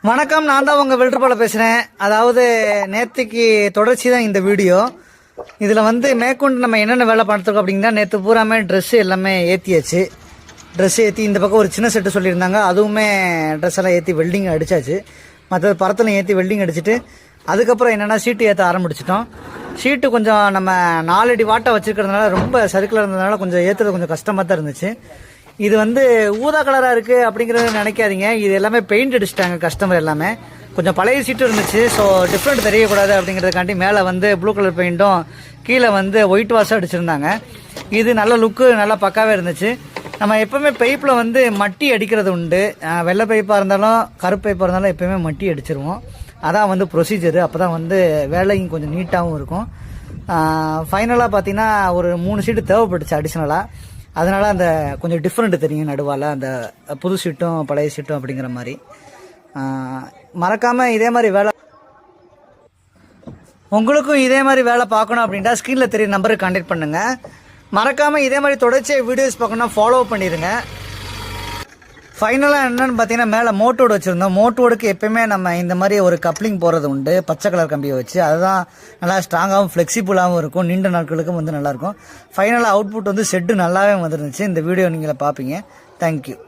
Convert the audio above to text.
வணக்கம், நான் தான் உங்கள் வெல்ட்ருபால பேசுகிறேன். அதாவது நேற்றுக்கு தொடர்ச்சி தான் இந்த வீடியோ. இதில் மேற்கொண்டு நம்ம என்னென்ன வேலை பார்த்துருக்கோம் அப்படின்னா, நேற்று பூராமே ட்ரெஸ்ஸு எல்லாமே ஏற்றியாச்சு. ட்ரெஸ் ஏற்றி இந்த பக்கம் ஒரு சின்ன செட்டு சொல்லியிருந்தாங்க, அதுவுமே ட்ரெஸ் எல்லாம் ஏற்றி வெல்டிங் அடித்தாச்சு. மற்றது பரத்தில் ஏற்றி வெல்டிங் அடிச்சுட்டு அதுக்கப்புறம் என்னென்னா ஷீட்டு ஏற்ற ஆரம்பிச்சிட்டோம். ஷீட்டு கொஞ்சம் நம்ம 4 அடி வாட்டை வச்சுருக்கிறதுனால ரொம்ப சர்க்கிளாக இருந்ததுனால கொஞ்சம் ஏற்றுறது கொஞ்சம் கஷ்டமாக தான் இருந்துச்சு. இது ஊதா கலராக இருக்குது அப்படிங்கிறத நினைக்காதீங்க. இது எல்லாமே பெயிண்ட் அடிச்சிட்டாங்க கஸ்டமர் எல்லாமே. கொஞ்சம் பழைய சீட்டு இருந்துச்சு. ஸோ டிஃப்ரெண்ட் தெரியக்கூடாது அப்படிங்கிறதுக்காண்டி மேலே ப்ளூ கலர் பெயிண்ட்டும் கீழே ஒயிட் வாஷாக அடிச்சிருந்தாங்க. இது நல்ல லுக்கு நல்லா பக்காவே இருந்துச்சு. நம்ம எப்போவுமே பைப்பில் மட்டி அடிக்கிறது உண்டு. வெள்ளை பைப்பாக இருந்தாலும் கருப்பு பைப்பாக இருந்தாலும் எப்போயுமே மட்டி அடிச்சிருவோம். அதான் ப்ரொசீஜரு. அப்போ தான் வேலையும் கொஞ்சம் நீட்டாகவும் இருக்கும். ஃபைனலாக பார்த்தீங்கன்னா ஒரு 3 சீட்டு தேவைப்பட்டுச்சு அடிஷ்னலாக. அதனால அந்த கொஞ்சம் டிஃப்ரெண்ட் தெரியும் நடுவால், அந்த புது சீட்டும் பழைய சீட்டும் அப்படிங்கிற மாதிரி. மறக்காமல் இதே மாதிரி வேலை உங்களுக்கும் இதே மாதிரி வேலை பார்க்கணும் அப்படின்ட்டா ஸ்க்ரீனில் தெரிய நம்பருக்கு கான்டாக்ட் பண்ணுங்கள். மறக்காமல் இதே மாதிரி தொடர்ச்சியாக வீடியோஸ் பார்க்கணுன்னா ஃபாலோ பண்ணிடுங்க. ஃபைனலாக என்னென்னு பார்த்தீங்கன்னா, மேலே மோட்டோடு வச்சுருந்தோம். மோட்டோடுக்கு எப்போயுமே நம்ம இந்த மாதிரி ஒரு கப்ளிங் போடுறது உண்டு, பச்சை கலர் கம்பியை வச்சு. அதுதான் நல்லா ஸ்ட்ராங்காகவும் ஃப்ளெக்சிபிளாகவும் இருக்கும், நீண்ட நாட்களுக்கும் நல்லாயிருக்கும். ஃபைனலாக அவுட்புட் ஷெட்டு நல்லாவே வந்துருந்துச்சு. இந்த வீடியோ நீங்கள் பார்ப்பீங்க. தேங்க்யூ.